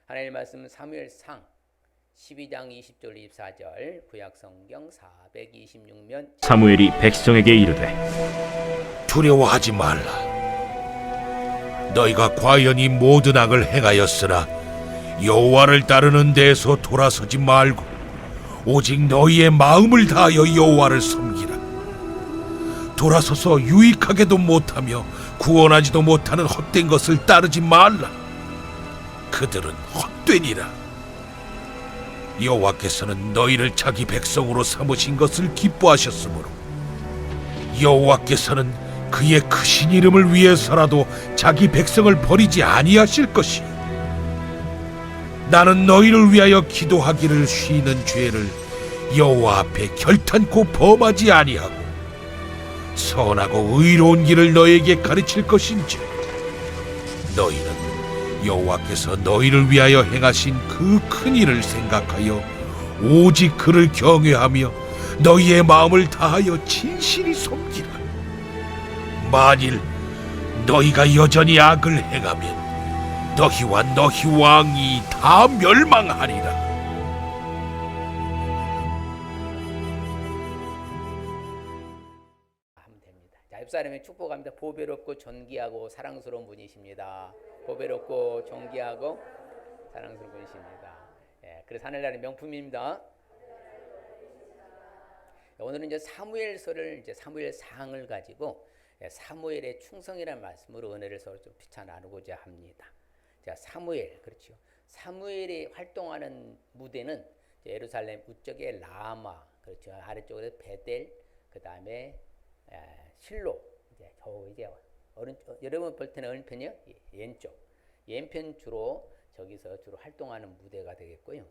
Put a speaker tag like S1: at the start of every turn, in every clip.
S1: 하나님의 말씀은 사무엘상 12장 20절 24절 구약성경 426면
S2: 사무엘이 백성에게 이르되
S3: 두려워하지 말라. 너희가 과연 이 모든 악을 행하였으나 여호와를 따르는 데에서 돌아서지 말고 오직 너희의 마음을 다하여 여호와를 섬기라. 돌아서서 유익하게도 못하며 구원하지도 못하는 헛된 것을 따르지 말라. 그들은 헛되니라. 여호와께서는 너희를 자기 백성으로 삼으신 것을 기뻐하셨으므로 여호와께서는 그의 크신 이름을 위해서라도 자기 백성을 버리지 아니하실 것이요 나는 너희를 위하여 기도하기를 쉬는 죄를 여호와 앞에 결탄코 범하지 아니하고 선하고 의로운 길을 너희에게 가르칠 것인지 너희는 여호와께서 너희를 위하여 행하신 그 큰 일을 생각하여 오직 그를 경외하며 너희의 마음을 다하여 진실히 섬기라. 만일 너희가 여전히 악을 행하면 너희와 너희 왕이 다 멸망하리라.
S1: 하면 됩니다. 자, 옆사람의 축복합니다. 보배롭고 존귀하고 사랑스러운 분이십니다. 보배롭고 존귀하고 사랑스러운 분이십니다. 예, 그래서 하늘나라의 명품입니다. 오늘은 이제 사무엘서를 이제 사무엘상을 가지고 사무엘의 충성이라는 말씀으로 은혜를 서로 좀 피차 나누고자 합니다. 자, 사무엘, 그렇죠. 사무엘이 활동하는 무대는 예루살렘 우쪽에 라마, 그렇죠. 아래쪽에 베델, 그 다음에 실로, 이제 오른쪽, 여러분 볼 때는 오른편이요, 왼편 주로 저기서 주로 활동하는 무대가 되겠고요.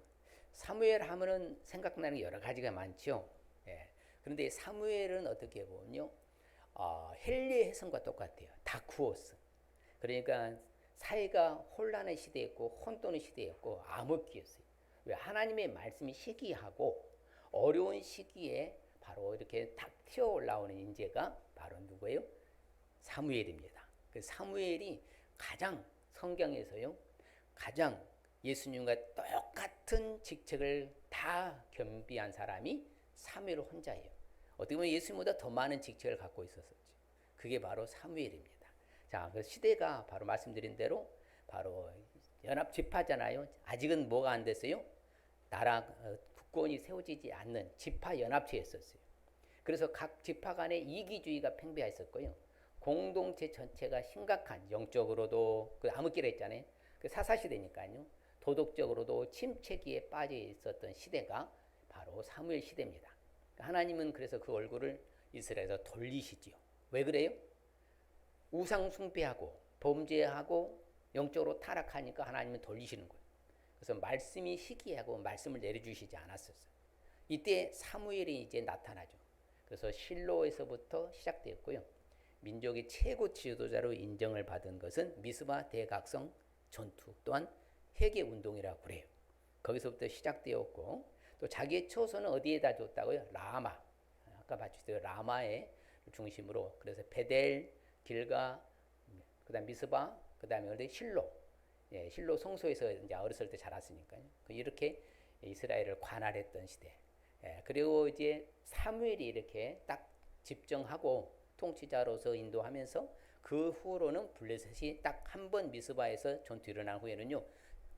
S1: 사무엘 하면은 생각나는 여러 가지가 많죠. 예. 그런데 사무엘은 어떻게 보면요, 헨리의 해성과 똑같아요. 다쿠오스. 그러니까 사회가 혼란의 시대였고 혼돈의 시대였고 암흑기였어요. 왜? 하나님의 말씀이 시기하고 어려운 시기에 바로 이렇게 탁 튀어 올라오는 인재가 바로 누구예요? 사무엘입니다. 그 사무엘이 가장 성경에서요, 가장 예수님과 똑같은 직책을 다 겸비한 사람이 사무엘 혼자예요. 어떻게 보면 예수님보다 더 많은 직책을 갖고 있었었죠. 그게 바로 사무엘입니다. 자, 그 시대가 바로 말씀드린 대로 바로 연합 지파잖아요. 아직은 뭐가 안 됐어요? 나라 국권이 세워지지 않는 지파 연합체였었어요. 그래서 각 지파 간에 이기주의가 팽배했었고요. 공동체 전체가 심각한 영적으로도 그 암흑기라 했잖아요. 그 사사시대니까요. 도덕적으로도 침체기에 빠져 있었던 시대가 바로 사무엘 시대입니다. 하나님은 그래서 그 얼굴을 이스라엘에서 돌리시지요. 왜 그래요? 우상 숭배하고 범죄하고 영적으로 타락하니까 하나님은 돌리시는 거예요. 그래서 말씀이 시기하고 말씀을 내려주시지 않았었어요. 이때 사무엘이 이제 나타나죠. 그래서 실로에서부터 시작되었고요. 민족의 최고 지도자로 인정을 받은 것은 미스바 대각성 전투 또한 회개운동이라고 그래요. 거기서부터 시작되었고 또 자기의 초소는 어디에다 줬다고요? 라마. 아까 봤죠. 라마의 중심으로. 그래서 베델, 길가, 그다음 미스바, 그다음에 실로. 예, 실로 성소에서 이제 어렸을 때 자랐으니까요. 이렇게 이스라엘을 관할했던 시대. 예, 그리고 이제 사무엘이 이렇게 딱 집정하고 통치자로서 인도하면서 그 후로는 블레셋이 딱 한 번 미스바에서 전투 일어난 후에는요.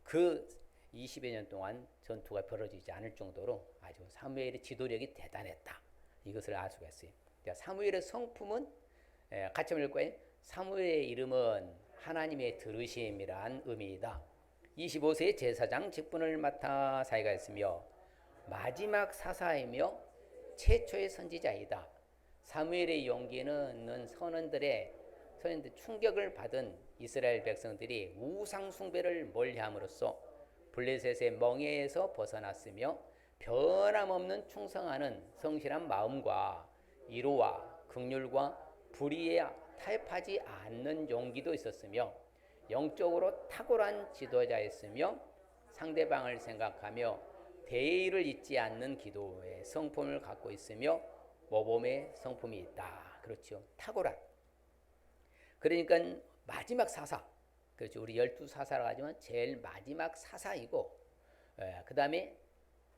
S1: 그 20여 년 동안 전투가 벌어지지 않을 정도로 아주 사무엘의 지도력이 대단했다. 이것을 알 수가 있어요. 자, 사무엘의 성품은 같이 읽을 거예요. 사무엘의 이름은 하나님의 들으심이란 의미이다. 25세 제사장 직분을 맡아 사회가 있으며 마지막 사사이며 최초의 선지자이다. 사무엘의 용기는 선원들의 충격을 받은 이스라엘 백성들이 우상 숭배를 멀리함으로써 블레셋의 멍에에서 벗어났으며 변함없는 충성하는 성실한 마음과 이로와 긍휼과 불의에 타협하지 않는 용기도 있었으며 영적으로 탁월한 지도자였으며 상대방을 생각하며 대의를 잊지 않는 기도의 성품을 갖고 있으며 모범의 성품이 있다. 그렇죠. 탁월한. 그러니까 마지막 사사, 그렇죠. 우리 12사사라고 하지만 제일 마지막 사사이고, 그 다음에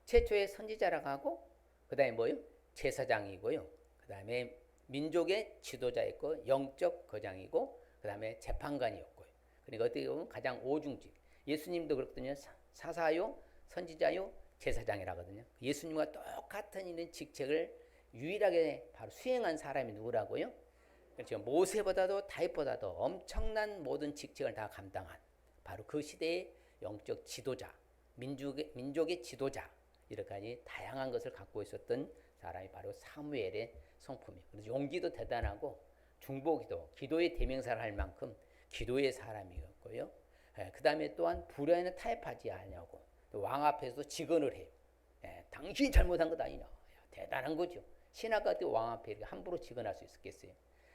S1: 최초의 선지자라고 하고, 그 다음에 뭐요? 제사장이고요. 그 다음에 민족의 지도자였고, 영적 거장이고, 그 다음에 재판관이었고요. 그러니까 어떻게 보면 가장 오중직. 예수님도 그렇거든요. 사사요, 선지자요, 제사장이라 하거든요. 예수님과 똑같은 이런 직책을 유일하게 바로 수행한 사람이 누구라고요? 그렇죠. 모세보다도 다윗보다도 엄청난 모든 직책을 다 감당한 바로 그 시대의 영적 지도자, 민족의 지도자, 이렇게까지 다양한 것을 갖고 있었던 사람이 바로 사무엘의 성품이에요. 그래서 용기도 대단하고 중보기도, 기도의 대명사를 할 만큼 기도의 사람이었고요. 그 다음에 또한 불의에는 타협하지 않냐고, 왕 앞에서 직언을 해요. 당신이 잘못한 것 아니냐. 대단한 거죠. 신하가 왕 앞에 이렇게 함부로 직언할 수 있었겠어요.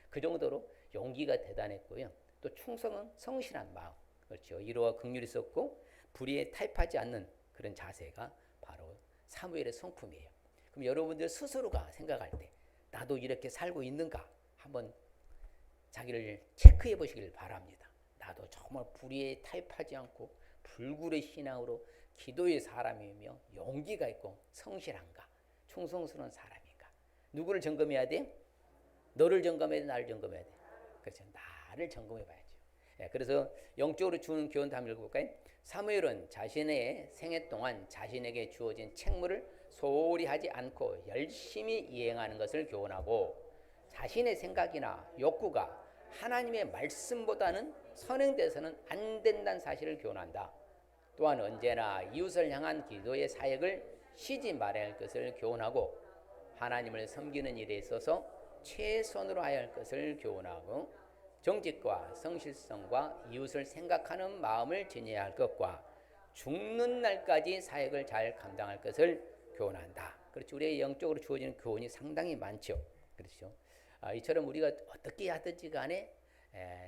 S1: 그 정도로 용기가 대단했고요. 또 충성은 성실한 마음, 그렇죠. 이로와 긍휼이 있었고 불의에 타협하지 않는 그런 자세가 바로 사무엘의 성품이에요. 그럼 여러분들 스스로가 생각할 때 나도 이렇게 살고 있는가 한번 자기를 체크해 보시길 바랍니다. 나도 정말 불의에 타협하지 않고 불굴의 신앙으로 기도의 사람이며 용기가 있고 성실한가, 충성스러운 사람인가. 누구를 점검해야 돼? 너를 점검해야 돼, 나를 점검해야 돼. 그렇죠. 나를 점검해 봐야죠. 그래서 영적으로 주는 교훈도 한번 읽어볼까요? 사무엘은 자신의 생애 동안 자신에게 주어진 책무를 소홀히 하지 않고 열심히 이행하는 것을 교훈하고, 자신의 생각이나 욕구가 하나님의 말씀보다는 선행돼서는 안 된다는 사실을 교훈한다. 또한 언제나 이웃을 향한 기도의 사역을 쉬지 말아야 할 것을 교훈하고, 하나님을 섬기는 일에 있어서 최선으로 해야 할 것을 교훈하고, 정직과 성실성과 이웃을 생각하는 마음을 지녀야 할 것과 죽는 날까지 사역을 잘 감당할 것을 교훈한다. 그렇죠. 우리의 영적으로 주어지는 교훈이 상당히 많죠. 그렇죠. 이처럼 우리가 어떻게 하든지 간에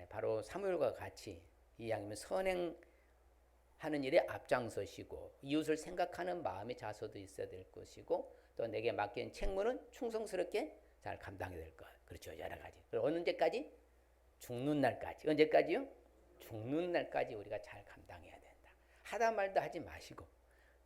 S1: 바로 사무엘과 같이 이왕이면 선행하는 일에 앞장서시고 이웃을 생각하는 마음의 자세도 있어야 될 것이고, 또 내게 맡긴 책무는 충성스럽게 잘 감당해야 될 것. 그렇죠. 여러 가지. 어느 때까지? 죽는 날까지. 언제까지요? 죽는 날까지 우리가 잘 감당해야 된다. 하다 말다 하지 마시고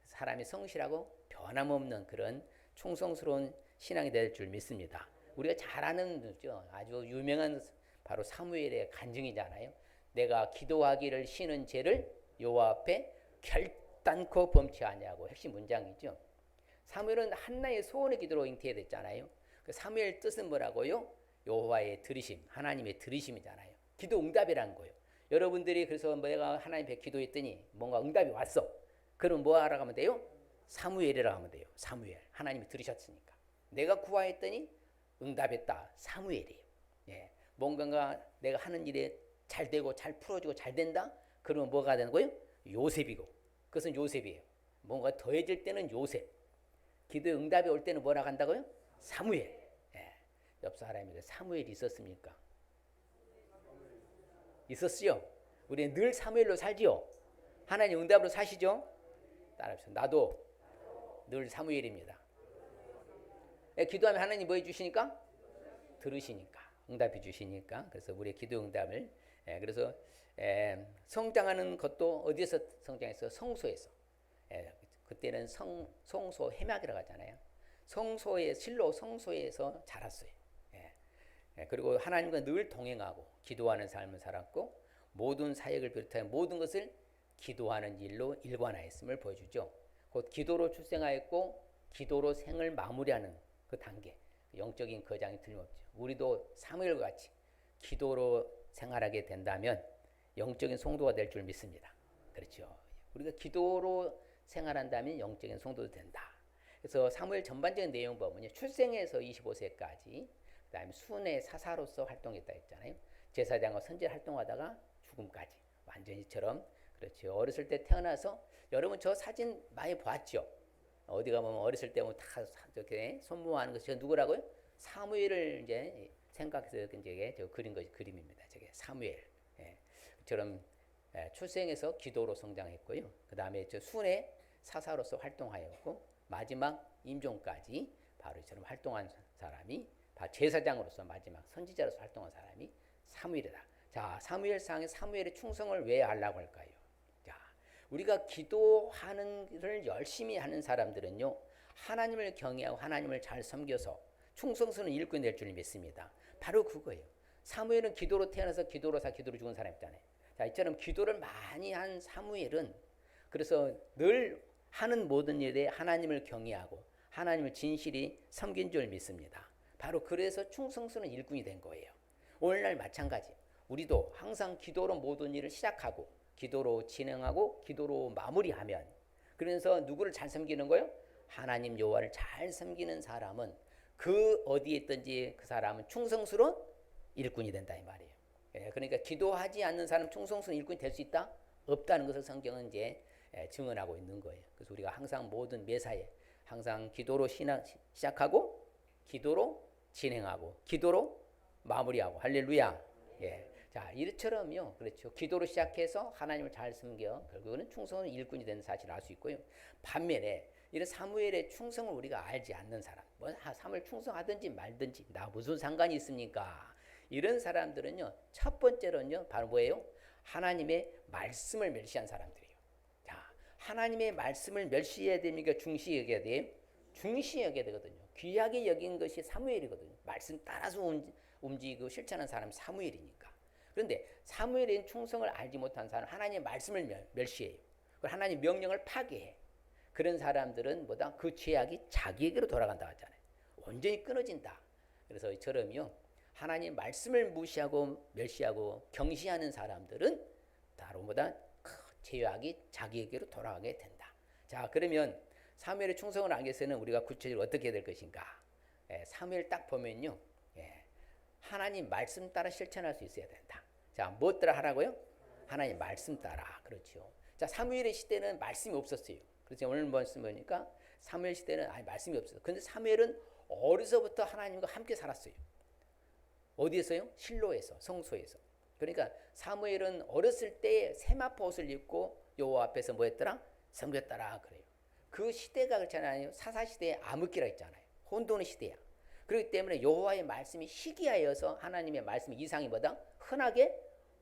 S1: 사람이 성실하고 변함없는 그런 충성스러운 신앙이 될 줄 믿습니다. 우리가 잘 아는 아주 유명한 바로 사무엘의 간증이잖아요. 내가 기도하기를 쉬는 죄를 여호와 앞에 결단코 범치 아니하고, 핵심 문장이죠. 사무엘은 한나의 소원의 기도로 잉태됐잖아요. 그 사무엘 뜻은 뭐라고요? 여호와의 들으심, 하나님의 들으심이잖아요. 기도 응답이라는 거예요. 여러분들이 그래서 내가 하나님 앞에 기도했더니 뭔가 응답이 왔어. 그럼 뭐 하라고 하면 돼요? 사무엘이라고 하면 돼요. 사무엘. 하나님이 들으셨으니까. 내가 구하했더니 응답했다. 사무엘이에요. 뭔가 내가 하는 일에 잘 되고 잘 풀어지고 잘 된다? 그러면 뭐가 되는 거예요? 요셉이고. 그것은 요셉이에요. 뭔가 더해질 때는 요셉. 기도의 응답이 올 때는 뭐라고 한다고요? 사무엘. 옆 사람에게 사무엘이 있었습니까? 있었지요. 우리는 늘 사무엘로 살지요. 하나님 응답으로 사시죠. 따라합시다. 나도 늘 사무엘입니다. 기도하면 하나님 뭐 해주시니까? 들으시니까, 응답해 주시니까. 그래서 우리의 기도 응답을 그래서 성장하는 것도 어디에서 성장했어요? 성소에서. 그때는 성소 해막이라고 하잖아요. 성소의 실로 성소에서 자랐어요. 그리고 하나님과 늘 동행하고 기도하는 삶을 살았고, 모든 사역을 비롯하여 모든 것을 기도하는 일로 일관하였음을 보여주죠. 곧 기도로 출생하였고 기도로 생을 마무리하는 그 단계, 영적인 거장이 틀림없죠. 우리도 사무엘과 같이 기도로 생활하게 된다면 영적인 성도가 될 줄 믿습니다. 그렇죠. 우리가 기도로 생활한다면 영적인 성도도 된다. 그래서 사무엘 전반적인 내용 보면요, 출생에서 25세까지 그 다음에 순의 사사로서 활동했다 했잖아요. 제사장과 선지자 활동하다가 죽음까지 완전히처럼. 그렇죠. 어렸을 때 태어나서, 여러분 저 사진 많이 봤죠. 어디 가면 어렸을 때 다 이렇게 손모하는 것이 누구라고요? 사무엘을 이제 생각해서 이제 그린 것이 그림입니다. 저게 사무엘. 저처럼 출생에서 기도로 성장했고요. 그 다음에 저 순의 사사로서 활동하였고, 마지막 임종까지 바로 이처럼 활동한 사람이 제사장으로서, 마지막 선지자로서 활동한 사람이 사무엘이다. 자, 사무엘상에 사무엘의 충성을 왜 하려고 할까요? 자, 우리가 기도하는 를 열심히 하는 사람들은요, 하나님을 경외하고 하나님을 잘 섬겨서 충성스러운 일꾼이 될 줄 믿습니다. 바로 그거예요. 사무엘은 기도로 태어나서 기도로 사 기도로 죽은 사람이잖아요. 자, 이처럼 기도를 많이 한 사무엘은 그래서 늘 하는 모든 일에 하나님을 경외하고 하나님을 진실히 섬긴 줄 믿습니다. 바로 그래서 충성스러운 일꾼이 된 거예요. 오늘날 마찬가지. 우리도 항상 기도로 모든 일을 시작하고 기도로 진행하고 기도로 마무리하면, 그래서 누구를 잘 섬기는 거예요? 하나님 여호와를 잘 섬기는 사람은 그 어디에 있든지 그 사람은 충성스러운 일꾼이 된다 이 말이에요. 그러니까 기도하지 않는 사람 충성스러운 일꾼이 될 수 있다? 없다는 것을 성경은 이제 증언하고 있는 거예요. 그래서 우리가 항상 모든 매사에 항상 기도로 시작하고 기도로 진행하고 기도로 마무리하고 할렐루야. 예. 자, 이처럼요. 그렇죠. 기도로 시작해서 하나님을 잘 섬겨 결국은 충성은 일꾼이 되는 사실을 알 수 있고요. 반면에 이런 사무엘의 충성을 우리가 알지 않는 사람, 뭐 사무엘 충성하든지 말든지 나 무슨 상관이 있습니까? 이런 사람들은요. 첫 번째로는요. 바로 뭐예요? 하나님의 말씀을 멸시한 사람들이에요. 자, 하나님의 말씀을 멸시해야 됩니까? 중시 여겨야 돼요? 중시 여겨야 되거든요. 귀하게 여긴 것이 사무엘이거든요. 말씀 따라서 움직이고 실천하는 사람이 사무엘이니까. 그런데 사무엘의 충성을 알지 못한 사람, 하나님의 말씀을 멸시해요. 하나님의 명령을 파괴해. 그런 사람들은 뭐다? 그 죄악이 자기에게로 돌아간다 하잖아요. 온전히 끊어진다. 그래서 이처럼요. 하나님 말씀을 무시하고 멸시하고 경시하는 사람들은 다른 보다 죄악이 자기에게로 돌아가게 된다. 자, 그러면 사무엘의 충성을 알기 위해서는 우리가 구체적으로 어떻게 해야 될 것인가? 사무엘 딱 보면요. 하나님 말씀 따라 실천할 수 있어야 된다. 자, 무엇 따라 하라고요? 하나님 말씀 따라. 그렇죠. 자, 사무엘의 시대는 말씀이 없었어요. 그래서 오늘 말씀 보니까 사무엘 시대는 말씀이 없어요. 근데 사무엘은 어려서부터 하나님과 함께 살았어요. 어디에서요? 실로에서, 성소에서. 그러니까 사무엘은 어렸을 때 세마포 옷을 입고 여호와 앞에서 뭐 했더라? 섬겼더라 그래요. 그 시대가 그렇잖아요. 사사시대에 암흑기라 있잖아요. 혼돈의 시대야. 그렇기 때문에 여호와의 말씀이 희귀하여서 하나님의 말씀 이상이 뭐다? 흔하게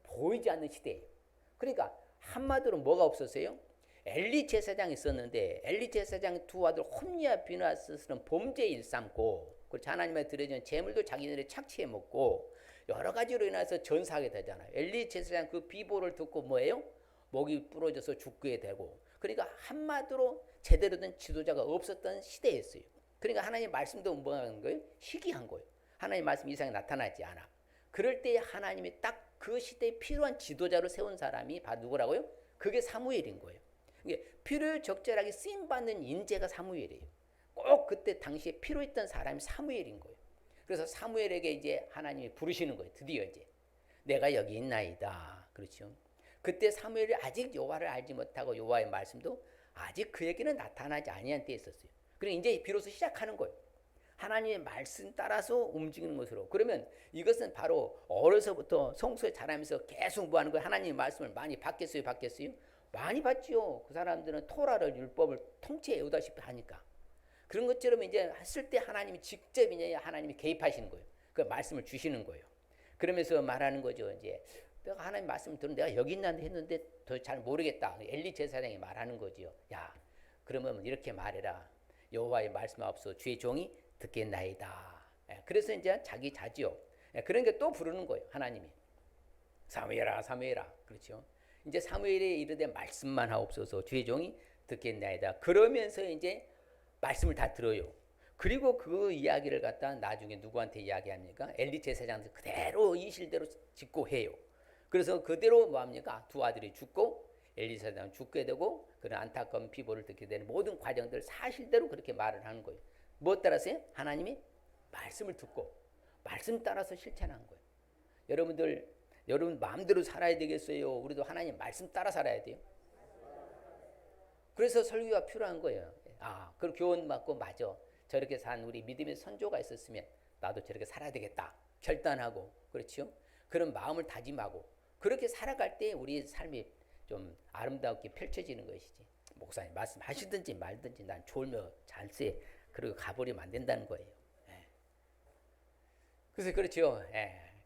S1: 보이지 않는 시대예요. 그러니까 한마디로 뭐가 없었어요? 엘리 제사장이 있었는데 엘리 제사장 두 아들 홈리와 비나스는 범죄 일삼고, 그렇죠. 하나님의 드려진 재물도 자기들이 착취해 먹고 여러 가지로 인해서 전사하게 되잖아요. 엘리 제사장 그 비보를 듣고 뭐예요? 목이 부러져서 죽게 되고, 그러니까 한마디로 제대로 된 지도자가 없었던 시대였어요. 그러니까 하나님의 말씀도 뭐하는 거예요? 희귀한 거예요. 하나님의 말씀 이상이 나타나지 않아. 그럴 때 하나님이 딱 그 시대에 필요한 지도자로 세운 사람이 바로 누구라고요? 그게 사무엘인 거예요. 이게 필요적절하게 쓰임받는 인재가 사무엘이에요. 꼭 그때 당시에 필요했던 사람이 사무엘인 거예요. 그래서 사무엘에게 이제 하나님이 부르시는 거예요. 드디어 이제 내가 여기 있나이다. 그렇죠. 그때 사무엘이 아직 여호와를 알지 못하고 여호와의 말씀도 아직 그에게는 나타나지 아니한 때에 있었어요. 그리고 이제 비로소 시작하는 거예요. 하나님의 말씀 따라서 움직이는 것으로. 그러면 이것은 바로 어려서부터 성소에 자라면서 계속 뭐 하는 거예요? 하나님의 말씀을 많이 받겠어요? 많이 받지요. 그 사람들은 토라를 율법을 통째 외우다시피 하니까. 그런 것처럼 이제 했을 때 하나님이 직접 이제 하나님이 개입하시는 거예요. 그 말씀을 주시는 거예요. 그러면서 말하는 거죠. 이제 내가 하나님 말씀을 들은 내가 여기 있는데 했는데 더 잘 모르겠다. 엘리 제사장이 말하는 거지요. 야, 그러면 이렇게 말해라. 여호와의 말씀 앞서 주의 종이 듣겠나이다. 그래서 이제 자기 자지요. 그런 게 또 부르는 거예요. 하나님이 사무엘아, 사무엘아. 그렇죠. 이제 사무엘이 이르되 말씀만 하옵소서 주의 종이 듣겠나이다. 그러면서 이제 말씀을 다 들어요. 그리고 그 이야기를 갖다 나중에 누구한테 이야기합니까? 엘리 제사장한테 그대로 이 실대로 짓고 해요. 그래서 그대로 뭐합니까? 두 아들이 죽고 엘리 제사장은 죽게 되고 그런 안타까운 비보를 듣게 되는 모든 과정들 사실대로 그렇게 말을 하는 거예요. 무엇 따라서요? 하나님이 말씀을 듣고 말씀 따라서 실천한 거예요. 여러분 마음대로 살아야 되겠어요? 우리도 하나님 말씀 따라 살아야 돼요. 그래서 설교가 필요한 거예요. 그럼 교훈 받고 맞아. 저렇게 산 우리 믿음의 선조가 있었으면 나도 저렇게 살아야 되겠다. 결단하고, 그렇죠? 그런 마음을 다짐하고 그렇게 살아갈 때 우리 삶이 좀 아름답게 펼쳐지는 것이지. 목사님 말씀하시든지 말든지 난 졸며 잘세 그리고 가버리면 안 된다는 거예요. 그래서 그렇죠.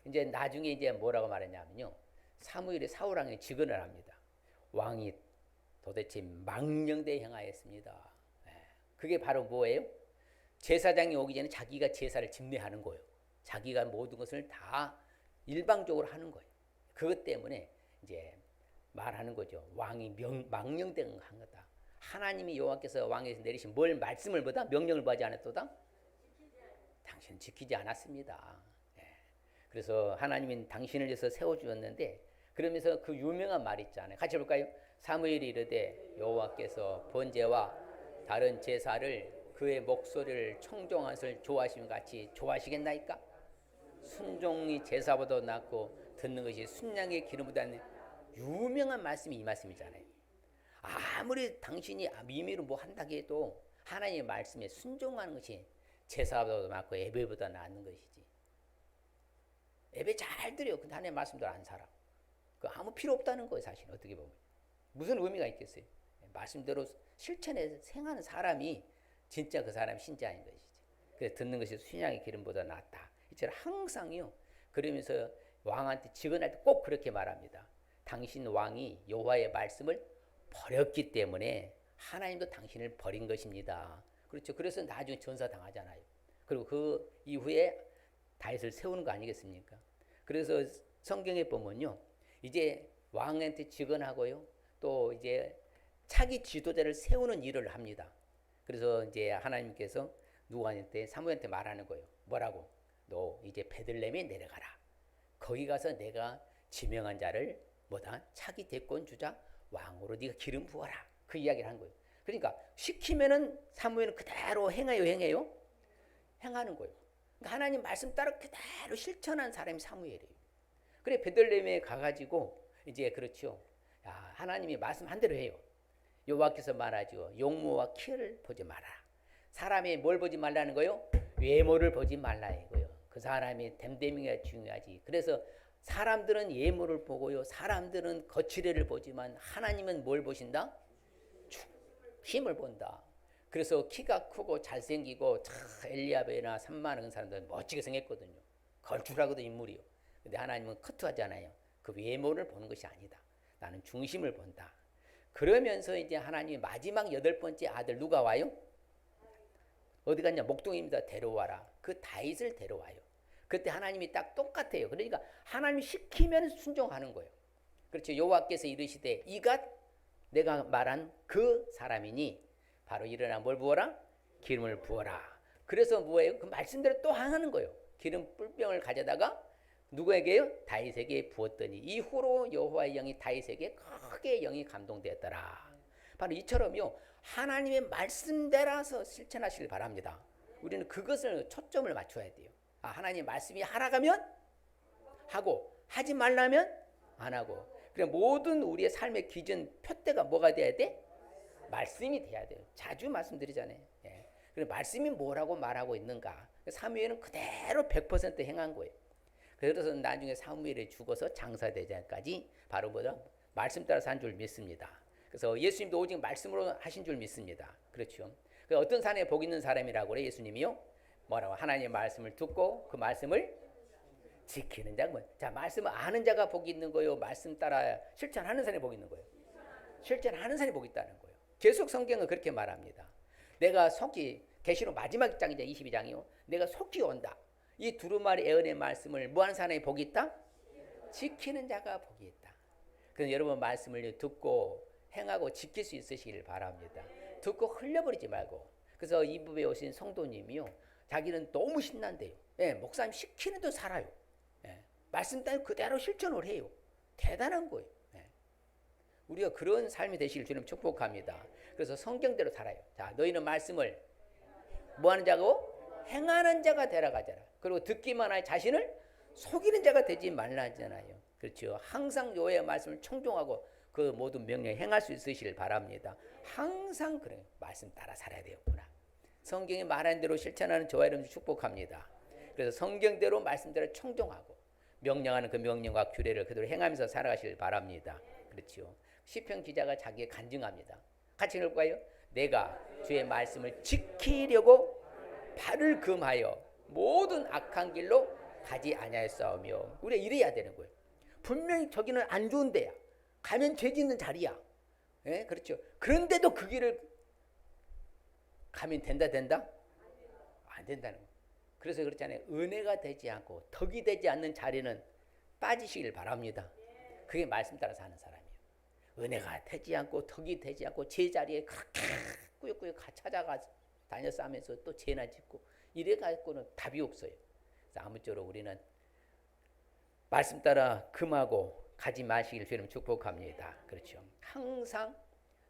S1: 이제 나중에 이제 뭐라고 말했냐면요. 사무엘이 사울 왕에 직언을 합니다. 왕이 도대체 망령되이 행하였습니다. 그게 바로 뭐예요? 제사장이 오기 전에 자기가 제사를 집례하는 거예요. 자기가 모든 것을 다 일방적으로 하는 거예요. 그것 때문에 이제 말하는 거죠. 왕이 망령되이 한 거다. 하나님이 여호와께서 왕에서 내리신 뭘 말씀을 보다 명령을 보지 않았도다. 당신은 지키지 않았습니다. 그래서 하나님은 당신을 위해서 세워주었는데 그러면서 그 유명한 말 있잖아요. 같이 볼까요? 사무엘이 이르되 여호와께서 번제와 다른 제사를 그의 목소리를 청종한 것을 좋아하시면 같이 좋아하시겠나이까? 순종이 제사보다 낫고 듣는 것이 순양의 기름보다 유명한 말씀이 이 말씀이잖아요. 아무리 당신이 미미로 뭐 한다고 해도 하나님의 말씀에 순종하는 것이 제사보다 낫고 예배보다 낫는 것이지. 예배 잘 드려. 근데 하나님의 말씀대로 안 살아. 그 아무 필요 없다는 거예요. 사실 어떻게 보면. 무슨 의미가 있겠어요. 말씀대로 실천해서 생하는 사람이 진짜 그 사람이 신자인 것이지. 그래서 듣는 것이 순양의 기름보다 낫다. 이처럼 항상요. 그러면서 왕한테 직언할 때 꼭 그렇게 말합니다. 당신 왕이 여호와의 말씀을 버렸기 때문에 하나님도 당신을 버린 것입니다. 그렇죠. 그래서 나중에 전사당하잖아요. 그리고 그 이후에 다윗을 세우는 거 아니겠습니까? 그래서 성경에 보면요. 이제 왕한테 직언하고요. 또 이제 차기 지도자를 세우는 일을 합니다. 그래서 이제 하나님께서 누구한테 사무엘한테 말하는 거예요. 뭐라고? 너 이제 베들레헴에 내려가라. 거기 가서 내가 지명한 자를 뭐다? 차기 대권 주자 왕으로 네가 기름 부어라. 그 이야기를 한 거예요. 그러니까 시키면은 사무엘은 그대로 행해요. 행하는 거예요. 그러니까 하나님 말씀 따라 그대로 실천한 사람이 사무엘이에요. 그래 베들레헴에 가가지고 이제 그렇죠. 야, 하나님이 말씀한 대로 해요. 여호와께서 말하죠. 용모와 키를 보지 마라. 사람이 뭘 보지 말라는 거요? 외모를 보지 말라 이거요. 그 사람이 됨됨이가 중요하지. 그래서 사람들은 예모를 보고요. 사람들은 거칠애를 보지만 하나님은 뭘 보신다? 힘을 본다. 그래서 키가 크고 잘생기고 엘리야베나 산만한 사람들은 멋지게 생겼거든요. 걸출하거든 인물이요. 근데 하나님은 커트하잖아요. 그 외모를 보는 것이 아니다. 나는 중심을 본다. 그러면서 이제 하나님이 마지막 8번째 아들 누가 와요? 어디 갔냐? 목동입니다. 데려와라. 그 다윗을 데려와요. 그때 하나님이 딱 똑같아요. 그러니까 하나님이 시키면 순종하는 거예요. 그렇죠. 여호와께서 이르시되 이가 내가 말한 그 사람이니 바로 일어나 뭘 부어라? 기름을 부어라. 그래서 뭐예요? 그 말씀대로 또 하는 거예요. 기름 뿔병을 가져다가 누구에게요? 다윗에게 부었더니 이후로 여호와의 영이 다윗에게 크게 영이 감동되었더라. 바로 이처럼요. 하나님의 말씀대로서 실천하시길 바랍니다. 우리는 그것을 초점을 맞춰야 돼요. 하나님 말씀이 하라가면 하고 하지 말라면 안 하고. 그래 모든 우리의 삶의 기준 표대가 뭐가 돼야 돼? 말씀이 돼야 돼요. 자주 말씀드리잖아요. 예. 그래 말씀이 뭐라고 말하고 있는가? 사무엘은 그대로 100% 행한 거예요. 그래서 나중에 사무엘이 죽어서 장사대장까지 바로 뭐다? 말씀 따라서 한 줄 믿습니다. 그래서 예수님도 오직 말씀으로 하신 줄 믿습니다. 그렇죠. 어떤 사람에 복 있는 사람이라고 그래 예수님이요? 뭐라고? 하나님의 말씀을 듣고 그 말씀을 지키는 자가 뭐예요? 자, 말씀을 아는 자가 복이 있는 거예요? 말씀 따라 실천하는 사람이 복이 있는 거예요? 실천하는 사람이 복이 있다는 거예요. 계속 성경은 그렇게 말합니다. 내가 속히 계시록 마지막 장이죠. 22장이요. 내가 속히 온다. 이 두루마리 에언의 말씀을 뭐하는 사람이 복이 있다? 지키는 자가 복이 있다. 그래서 여러분 말씀을 듣고 행하고 지킬 수 있으시길 바랍니다. 듣고 흘려버리지 말고. 그래서 이 부부에 오신 성도님이요. 자기는 너무 신난대요. 예, 목사님 시키는 대로 살아요. 예, 말씀 따위 그대로 실천을 해요. 대단한 거예요. 예. 우리가 그런 삶이 되시길 주님 축복합니다. 그래서 성경대로 살아요. 자, 너희는 말씀을 뭐하는 자고? 행하는 자가 되라가잖아. 그리고 듣기만 할 자신을 속이는 자가 되지 말라잖아요. 그렇죠. 항상 여호와의 말씀을 청종하고 그 모든 명령에 행할 수 있으시길 바랍니다. 항상 그래요. 말씀 따라 살아야 되겠구나. 성경이 말하는 대로 실천하는 저와 여러분 축복합니다. 그래서 성경대로 말씀대로 청종하고 명령하는 그 명령과 규례를 그대로 행하면서 살아가시길 바랍니다. 그렇죠. 시편 기자가 자기의 간증합니다. 같이 읽을까요? 내가 주의 말씀을 지키려고 발을 금하여 모든 악한 길로 가지 아니하였사오며. 우리가 이래야 되는 거예요. 분명히 저기는 안 좋은 데야. 가면 죄 짓는 자리야. 예? 그렇죠. 그런데도 그 길을 가면 된다? 안 된다는 거예요. 그래서 그렇잖아요. 은혜가 되지 않고 덕이 되지 않는 자리는 빠지시길 바랍니다. 그게 말씀 따라 사는 사람이에요. 은혜가 되지 않고 덕이 되지 않고 제자리에 그렇게 꾸역꾸역 찾아가 다녀서 하면서 또 죄나 짓고 이래 갖고는 답이 없어요. 그래서 아무쪼록 우리는 말씀 따라 금하고 가지 마시길 주님 축복합니다. 그렇죠. 항상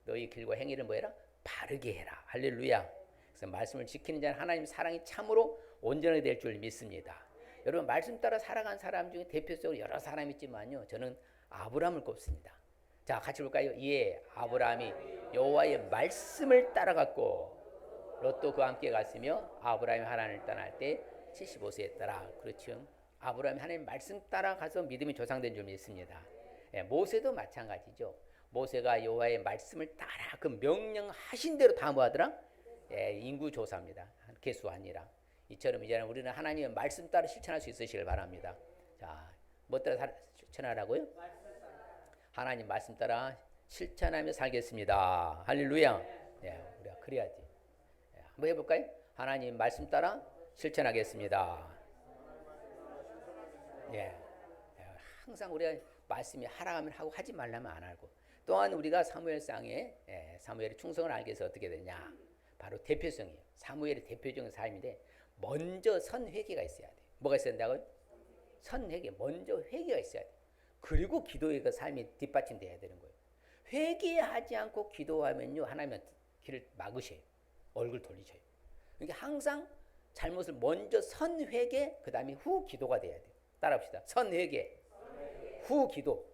S1: 너희 길과 행위를 뭐해라? 바르게 해라. 할렐루야. 그래서 말씀을 지키는 자는 하나님 사랑이 참으로 온전하게 될 줄 믿습니다. 여러분 말씀 따라 살아간 사람 중에 대표적으로 여러 사람이 있지만요. 저는 아브라함을 꼽습니다. 자, 같이 볼까요? 예, 아브라함이 여호와의 말씀을 따라갔고 롯도 그와 함께 갔으며 아브라함이 하란을 떠날 때 75세였더라. 그렇죠. 아브라함이 하나님 말씀 따라가서 믿음이 조상된 줄 믿습니다. 예, 모세도 마찬가지죠. 모세가 여호와의 말씀을 따라 그 명령하신 대로 다 뭐하더라? 예, 인구 조사입니다. 개수 아니라. 이처럼 이제는 우리는 하나님의 말씀 따라 실천할 수 있으시길 바랍니다. 자, 뭐 따라 실천하라고요? 하나님 말씀 따라 실천하며 살겠습니다. 할렐루야. 예, 우리가 그래야지. 예, 한번 해볼까요? 하나님 말씀 따라 실천하겠습니다. 예, 항상 우리가 말씀이 하라 하면 하고 하지 말라면 안 하고. 또한 우리가 사무엘상에 사무엘의 충성을 알기 위해서 어떻게 되냐? 바로 대표성이에요. 사무엘의 대표적인 삶인데 먼저 선회개가 있어야 돼요. 뭐가 있어야 된다고요? 선회개. 먼저 회개가 있어야 돼요. 그리고 기도의 그 삶이 뒷받침돼야 되는 거예요. 회개하지 않고 기도하면요 하나님은 길을 막으셔요. 얼굴 돌리셔요. 그러니까 항상 잘못을 먼저 선회개 그 다음에 후 기도가 돼야 돼요. 따라합시다. 선회개 후 기도.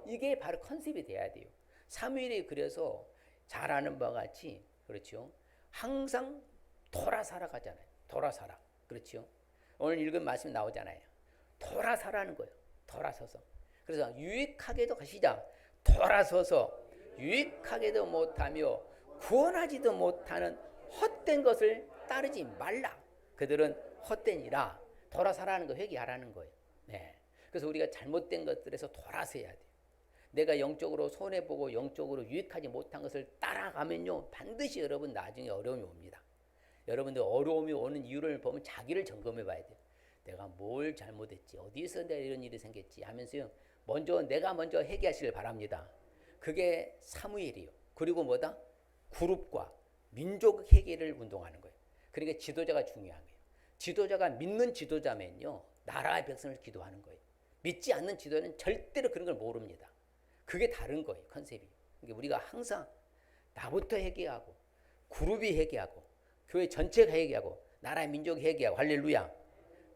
S1: 이게 바로 컨셉이 돼야 돼요. 사무엘이 그래서 잘 아는 바와 같이 그렇죠. 항상 돌아살아가잖아요. 돌아살아. 그렇죠. 오늘 읽은 말씀 나오잖아요. 돌아서라는 거예요. 돌아서서. 그래서 유익하게도 시작. 돌아서서 유익하게도 못하며 구원하지도 못하는 헛된 것을 따르지 말라. 그들은 헛되니라. 돌아서라는 거 회개하라는 거예요. 네. 그래서 우리가 잘못된 것들에서 돌아서야 돼요. 내가 영적으로 손해보고 영적으로 유익하지 못한 것을 따라가면요 반드시 여러분 나중에 어려움이 옵니다. 여러분들 어려움이 오는 이유를 보면 자기를 점검해 봐야 돼요. 내가 뭘 잘못했지, 어디서 내가 이런 일이 생겼지 하면서요 내가 먼저 회개하시길 바랍니다. 그게 사무엘이요. 그리고 뭐다? 그룹과 민족 회개를 운동하는 거예요. 그러니까 지도자가 중요한 거예요. 지도자가 믿는 지도자면요 나라의 백성을 기도하는 거예요. 믿지 않는 지도자는 절대로 그런 걸 모릅니다. 그게 다른 거예요. 컨셉이. 그러니까 우리가 항상 나부터 회개하고 그룹이 회개하고 교회 전체가 회개하고 나라 민족이 회개하고 할렐루야.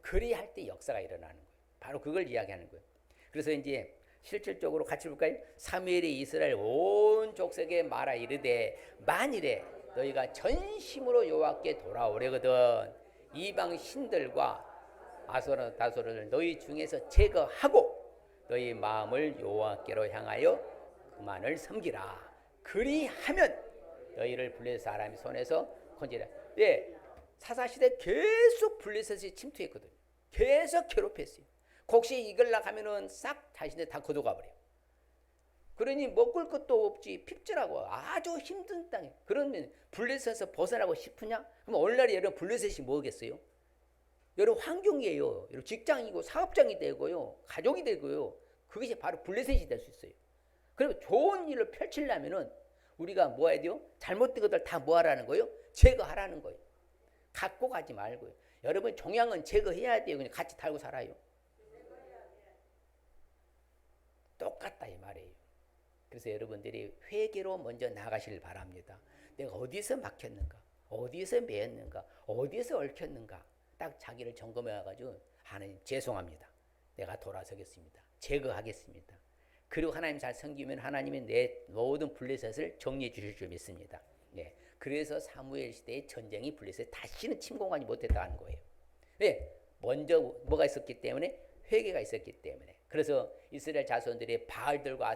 S1: 그래야 할 때 역사가 일어나는 거예요. 바로 그걸 이야기하는 거예요. 그래서 이제 실질적으로 같이 볼까요? 사무엘이 이스라엘 온 족속에 말하 이르되 만일에 너희가 전심으로 여호와께 돌아오려거든 이방 신들과 아소라 다소를 너희 중에서 제거하고 너희 마음을 여호와께로 향하여 그만을 섬기라. 그리하면 너희를 블레셋 사람의 손에서 건지라. 예, 사사시대 계속 블레셋이 침투했거든요. 계속 괴롭혔어요. 혹시 이걸라 가면은 싹 자신들 다 걷어가 버려요. 그러니 먹을 것도 없지 핍절하고 아주 힘든 땅에. 그러면 블레셋에서 벗어나고 싶으냐? 그럼 오늘날 여러분 블레셋이 뭐겠어요? 여러분 환경이에요. 여러분 직장이고 사업장이 되고요. 가족이 되고요. 그것이 바로 블레셋이 될 수 있어요. 그리고 좋은 일을 펼치려면은 우리가 뭐 해야 돼요? 잘못된 것들 다 뭐 하라는 거예요? 제거하라는 거예요. 갖고 가지 말고요. 여러분 종양은 제거해야 돼요. 그냥 같이 달고 살아요. 똑같다 이 말이에요. 그래서 여러분들이 회개로 먼저 나가시길 바랍니다. 내가 어디서 막혔는가? 어디서 매였는가? 어디서 얽혔는가? 딱 자기를 점검해 와가지고 하나님 죄송합니다. 내가 돌아서겠습니다. 제거하겠습니다. 그리고 하나님 잘 섬기면 하나님이 내 모든 블레셋을 정리해 주실 줄 믿습니다. 네. 그래서 사무엘 시대의 전쟁이 블레셋 다시는 침공하지 못했다는 거예요. 왜? 먼저 뭐가 있었기 때문에 회개가 있었기 때문에. 그래서 이스라엘 자손들이 바알들과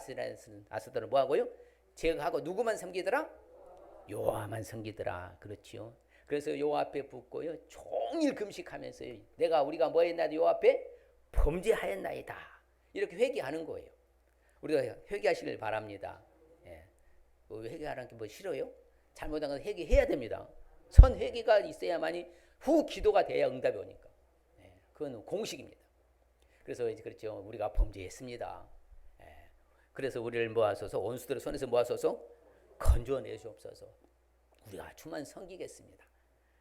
S1: 아스들은 뭐하고요? 제거하고 누구만 섬기더라? 여호와만 섬기더라. 그렇지요. 그래서 요 앞에 붙고요. 종일 금식하면서요. 우리가 뭐 했나도 요 앞에 범죄하였나이다. 이렇게 회개하는 거예요. 우리가 회개하시길 바랍니다. 예. 회개하라는 게 뭐 싫어요? 잘못한 건 회개해야 됩니다. 선 회개가 있어야만이 후 기도가 돼야 응답이 오니까. 예. 그건 공식입니다. 그래서 이제 그렇죠. 우리가 범죄했습니다. 예. 그래서 우리를 모아서서 원수들의 손에서 모아서서 건져내시옵소서. 우리가 주만 섬기겠습니다.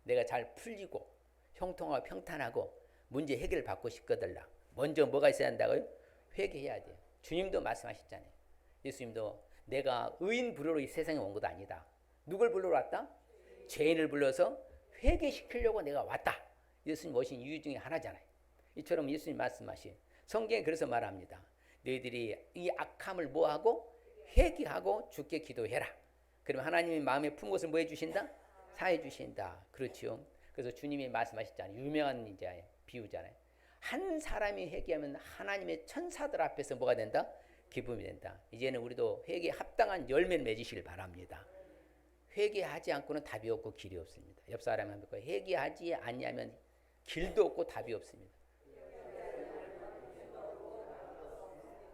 S1: 내가 잘 풀리고 형통하고 평탄하고 문제 해결을 받고 싶거들라. 먼저 뭐가 있어야 한다고요? 회개해야 돼요. 주님도 말씀하셨잖아요. 예수님도 내가 의인 부르러 이 세상에 온 것도 아니다. 누굴 부르러 왔다? 죄인을 불러서 회개시키려고 내가 왔다. 예수님 오신 이유 중에 하나잖아요. 이처럼 예수님 말씀하신 성경에 그래서 말합니다. 너희들이 이 악함을 뭐하고 회개하고 주께 기도해라. 그러면 하나님이 마음에 품 것을 뭐 해주신다? 사해 주신다. 그렇죠. 그래서 주님이 말씀하셨잖아요. 유명한 이제 비유잖아요. 한 사람이 회개하면 하나님의 천사들 앞에서 뭐가 된다? 기쁨이 된다. 이제는 우리도 회개에 합당한 열매를 맺으시길 바랍니다. 회개하지 않고는 답이 없고 길이 없습니다. 옆 사람한테 회개하지 않냐면 길도 없고 답이 없습니다.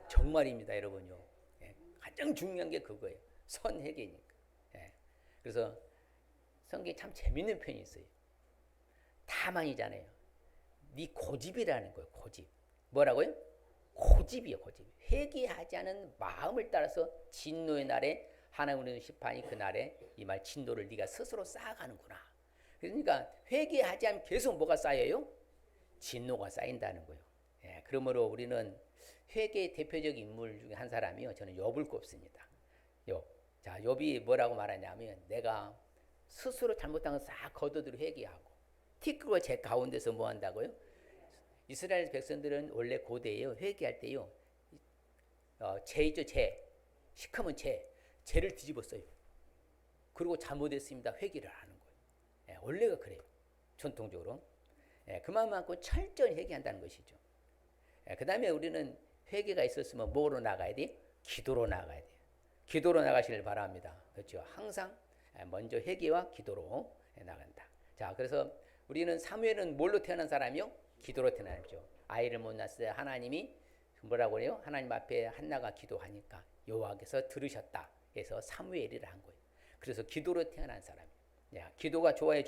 S1: 정말입니다, 여러분요. 예, 가장 중요한 게 그거예요. 선회개니까. 예, 그래서 성경에 참 재밌는 표현이 있어요. 다만이잖아요. 네 고집이라는 거예요. 고집. 뭐라고요? 고집이요. 고집. 회개하지 않은 마음을 따라서 진노의 날에 하나님의 심판이 그날에 이 말 진노를 네가 스스로 쌓아가는구나. 그러니까 회개하지 않으면 계속 뭐가 쌓여요? 진노가 쌓인다는 거예요. 예, 그러므로 우리는 회개의 대표적 인물 중에 한 사람이요. 저는 욥을 꼽습니다. 욥. 자, 욥이 뭐라고 말하냐면 내가 스스로 잘못한 걸 싹 거두들어 회개하고 티끌과 제 가운데서 뭐 한다고요? 이스라엘 백성들은 원래 고대에요. 회개할 때요. 죄 있죠, 죄. 시커먼 죄를 뒤집었어요. 그리고 잘못했습니다. 회개를 하는 거예요. 예, 원래가 그래요. 전통적으로. 예, 그만큼 철저히 회개한다는 것이죠. 예, 그 다음에 우리는 회개가 있었으면 뭐로 나가야 돼요? 기도로 나가야 돼요. 기도로 나가시길 바랍니다. 그렇죠. 항상 먼저 회개와 기도로 나간다. 자, 그래서 우리는 사무엘은 뭘로 태어난 사람이요? 기도로 태어났죠. 아이를 못 낳았을 때 하나님이 뭐라고 해요? 하나님 앞에 한나가 기도하니까 여호와께서 들으셨다 해서 사무엘이라 한 거예요. 그래서 기도로 태어난 사람이에요. 야, 기도가 좋아요?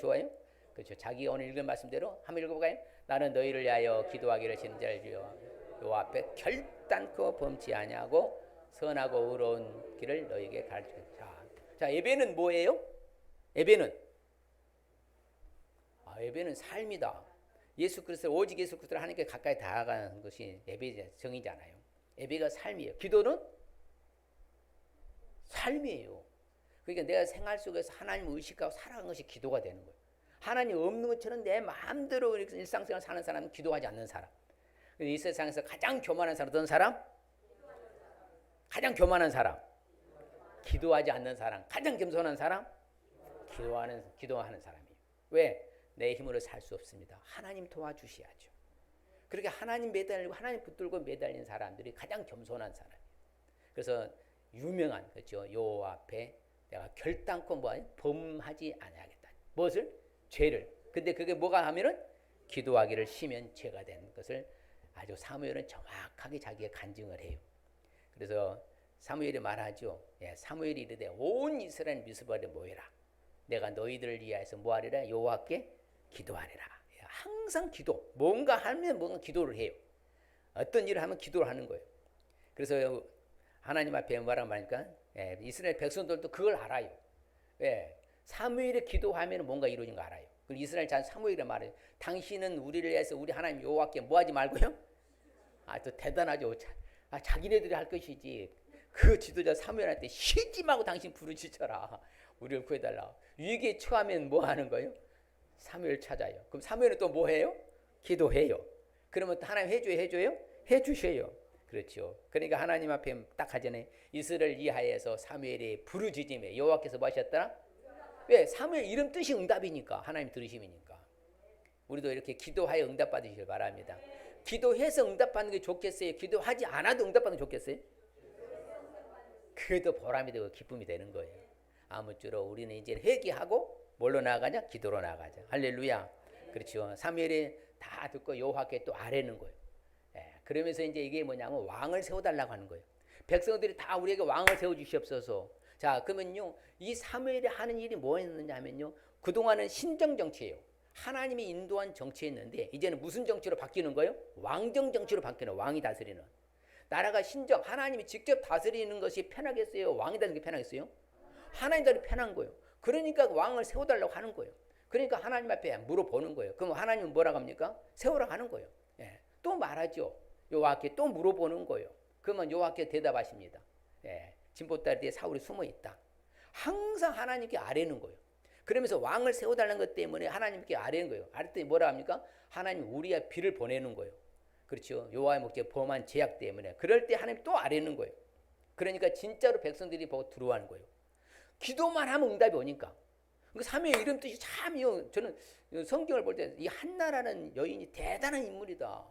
S1: 그렇죠. 자기가 오늘 읽은 말씀대로 한번 읽어볼까요? 나는 너희를 위하여 기도하기를 진짜를 주여 여호와 앞에 결단코 범치 아니하고 선하고 의로운 길을 너희에게 가르치겠다. 자, 예배는 뭐예요? 예배는 삶이다. 예수 그리스도 오직 예수 그리스도를 하나님께 가까이 다가가는 것이 예배의 정의잖아요. 예배가 삶이에요. 기도는 삶이에요. 그러니까 내가 생활 속에서 하나님을 의식하고 살아가는 것이 기도가 되는 거예요. 하나님 없는 것처럼 내 마음대로 일상생활 사는 사람은 기도하지 않는 사람. 이 세상에서 가장 교만한 사람 어떤 사람? 가장 교만한 사람. 기도하지 않는 사람. 가장 겸손한 사람? 기도하는 사람이에요. 왜? 내 힘으로 살 수 없습니다. 하나님 도와주셔야죠. 그렇게 하나님 매달리고 하나님 붙들고 매달린 사람들이 가장 겸손한 사람이에요. 그래서 유명한 그렇죠. 여호와 앞에 내가 결단코 범하지 아니하겠다. 무엇을? 죄를. 근데 그게 뭐가 하면은 기도하기를 쉬면 죄가 되는 것을 아주 사무엘은 정확하게 자기가 간증을 해요. 그래서 사무엘이 말하죠. 예, 사무엘이 이르되 온 이스라엘 미스바에 모여라. 내가 너희들을 위하여서 뭐하리라? 여호와께 기도하리라. 예, 항상 기도. 뭔가 하면 뭔가 기도를 해요. 어떤 일을 하면 기도를 하는 거예요. 그래서 하나님 앞에 뭐라고 말하니까 예, 이스라엘 백성들도 그걸 알아요. 예, 사무엘이 기도하면 뭔가 이루어진 거 알아요. 그리고 이스라엘 자 사무엘이 말해요. 당신은 우리를 위해서 우리 하나님 여호와께 뭐하지 말고요. 또 대단하죠. 자기네들이 할 것이지. 그 지도자 사무엘한테 쉬지 말고 당신 부르짖어라. 우리를 구해달라. 위기에 처하면 뭐 하는 거예요? 사무엘 찾아요. 그럼 사무엘은 또 뭐 해요? 기도해요. 그러면 또 하나님 해줘요? 해주셔요. 그렇죠. 그러니까 하나님 앞에 딱 하잖아요. 이스라엘 이하에서 사무엘이 부르짖음에 여호와께서 뭐 하셨더라? 왜? 사무엘 이름 뜻이 응답이니까. 하나님 들으심이니까. 우리도 이렇게 기도하여 응답 받으시길 바랍니다. 기도해서 응답받는 게 좋겠어요? 기도하지 않아도 응답받는 게 좋겠어요? 그게 더 보람이 되고 기쁨이 되는 거예요. 아무쪼록 우리는 이제 회개하고 뭘로 나가자? 기도로 나가자. 할렐루야. 그렇죠. 사무엘이 다 듣고 여호와께 또 아뢰는 거예요. 그러면서 이제 이게 뭐냐면 왕을 세워달라고 하는 거예요. 백성들이 다 우리에게 왕을 세워주시옵소서. 자, 그러면요, 이 사무엘이 하는 일이 뭐였느냐 하면요, 그동안은 신정 정치예요. 하나님이 인도한 정치였는데 이제는 무슨 정치로 바뀌는 거예요? 왕정 정치로 바뀌는, 왕이 다스리는. 나라가 신정, 하나님이 직접 다스리는 것이 편하겠어요? 왕이 다스리는 게 편하겠어요? 하나님 다스리는 게 편한 거예요. 그러니까 왕을 세워달라고 하는 거예요. 그러니까 하나님 앞에 물어보는 거예요. 그럼 하나님은 뭐라고 합니까? 세우라고 하는 거예요. 또 말하죠. 여호와께 또 물어보는 거예요. 그러면 여호와께 대답하십니다. 진보다리 뒤에 사울이 숨어 있다. 항상 하나님께 아뢰는 거예요. 그러면서 왕을 세워달라는 것 때문에 하나님께 아뢰는 거예요. 아뢰더니 뭐라 합니까? 하나님 우리의 비를 보내는 거예요. 그렇죠. 여호와의 목적 범한 죄악 때문에. 그럴 때 하나님 또 아뢰는 거예요. 그러니까 진짜로 백성들이 보고 두려워하는 거예요. 기도만 하면 응답이 오니까. 사무엘 이름 뜻이 참요. 저는 성경을 볼 때 이 한나라는 여인이 대단한 인물이다.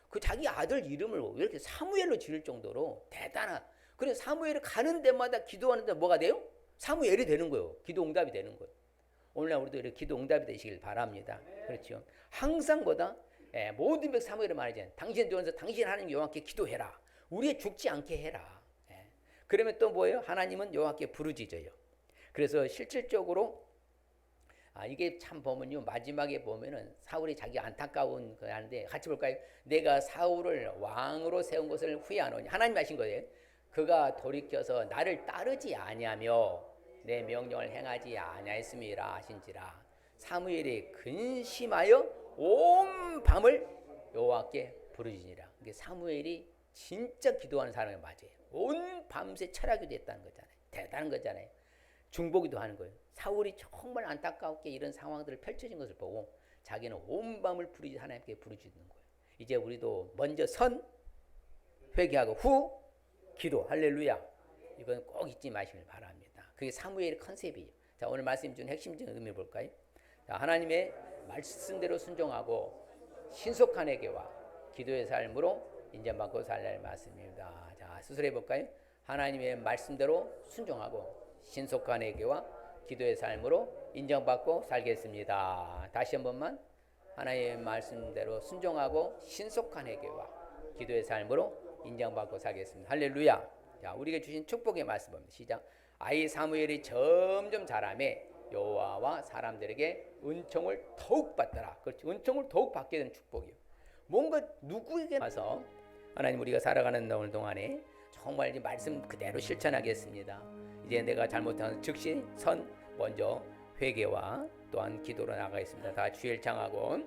S1: 그 자기 아들 이름을 왜 이렇게 사무엘로 지을 정도로 대단한. 그래서 사무엘이 가는 데마다 기도하는데 뭐가 돼요? 사무엘이 되는 거예요. 기도 응답이 되는 거예요. 오늘날 우리도 이렇게 기도 응답이 되시길 바랍니다. 그렇죠. 항상 보다 모든 백 사무엘을 말하잖아요. 당신 좋아서 당신 하나님 여호와께 기도해라. 우리의 죽지 않게 해라. 그러면 또 뭐예요? 하나님은 여호와께 부르짖어요. 그래서 실질적으로 이게 참 보면요, 마지막에 보면은 사울이 자기 안타까운 거 하는데 같이 볼까요? 내가 사울을 왕으로 세운 것을 후회하노니, 하나님 하신 거예요. 그가 돌이켜서 나를 따르지 아니하며 내 명령을 행하지 아니하였음이라 하신지라. 사무엘이 근심하여 온 밤을 여호와께 부르짖으니라. 이게 사무엘이 진짜 기도하는 사람이 맞아요. 온 밤새 철학이 됐다는 거잖아요. 대단한 거잖아요. 중보기도 하는 거예요. 사울이 정말 안타깝게 이런 상황들을 펼쳐진 것을 보고 자기는 온 밤을 하나님께 부르짖는 거예요. 이제 우리도 먼저 회개하고 후 기도. 할렐루야. 이건 꼭 잊지 마시길 바랍니다. 그게 사무엘의 컨셉이에요. 자, 오늘 말씀 중 핵심적인 의미 볼까요? 자, 하나님의 말씀대로 순종하고 신속한 회개와 기도의 삶으로 인정받고 살릴 말씀입니다. 자, 수술해 볼까요? 하나님의 말씀대로 순종하고 신속한 회개와 기도의 삶으로 인정받고 살겠습니다. 다시 한 번만. 하나님의 말씀대로 순종하고 신속한 회개와 기도의 삶으로 인정받고 살겠습니다. 할렐루야. 자, 우리에게 주신 축복의 말씀 봅니다. 시작. 아이 사무엘이 점점 자라매 여호와와 사람들에게 은총을 더욱 받더라. 그렇지. 은총을 더욱 받게 되는 축복이요. 뭔가 누구에게 와서 하나님 우리가 살아가는 오늘 동안에 정말 이 말씀 그대로 실천하겠습니다. 이제 내가 잘못한 즉시 먼저 회개와 또한 기도로 나가겠습니다. 다 주일 창하고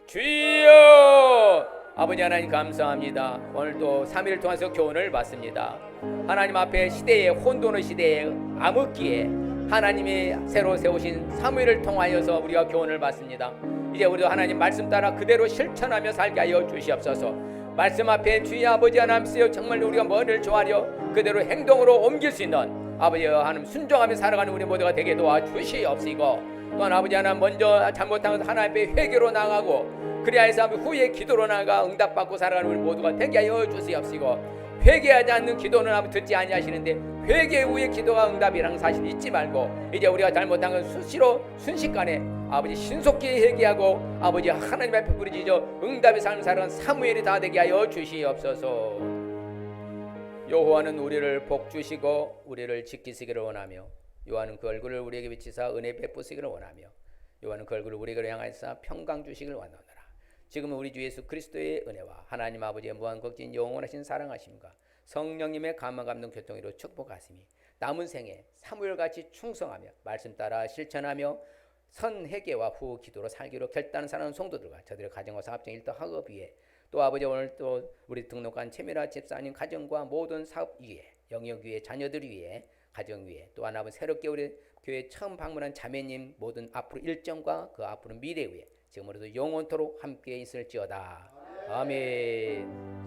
S1: 주여 아버지 하나님 감사합니다. 오늘도 3일을 통해서 교훈을 받습니다. 하나님 앞에 시대의 혼돈의 시대에 암흑기에 하나님이 새로 세우신 사무엘을 통하여서 우리가 교훈을 받습니다. 이제 우리도 하나님 말씀 따라 그대로 실천하며 살게 하여 주시옵소서. 말씀 앞에 주의 아버지 하나님 쓰여 정말 우리가 뭐를 좋아하려 그대로 행동으로 옮길 수 있는 아버지 하나님 순종하며 살아가는 우리 모두가 되게 도와주시옵시고, 또한 아버지 하나님 먼저 잘못한 것 하나님 앞에 회개로 나가고 그래야 해서 후에 기도로 나가 응답받고 살아가는 우리 모두가 되게 하여 주시옵시고, 회개하지 않는 기도는 아버지 듣지 아니하시는데 회개 후에 기도가 응답이라는 사실 잊지 말고 이제 우리가 잘못한 건 수시로 순식간에 아버지 신속히 회개하고 아버지 하나님 앞에 부르짖어 응답의 삶을 살아가는 사무엘이 다 되게 하여 주시옵소서. 여호와는 우리를 복주시고 우리를 지키시기를 원하며 여호와는 그 얼굴을 우리에게 비치사 은혜 베푸시기를 원하며 여호와는 그 얼굴을 우리에게 향하사 평강 주시기를 원하노라. 지금은 우리 주 예수 그리스도의 은혜와 하나님 아버지의 무한극진 영원하신 사랑하심과 성령님의 감화 감동 교통으로 축복하시니 남은 생에 사무엘같이 충성하며 말씀 따라 실천하며 선회개와 후 기도로 살기로 결단한 사랑하는 성도들과 저들의 가정과 사업장 일터 학업 위에 또 아버지 오늘 또 우리 등록한 채미라 집사님 가정과 모든 사업 위에 영역 위에 자녀들 위에 가정 위에 또한 아버지 새롭게 우리 교회 처음 방문한 자매님 모든 앞으로 일정과 그 앞으로 미래 위에 지금으로도 영원토록 함께 있을지어다. 아멘.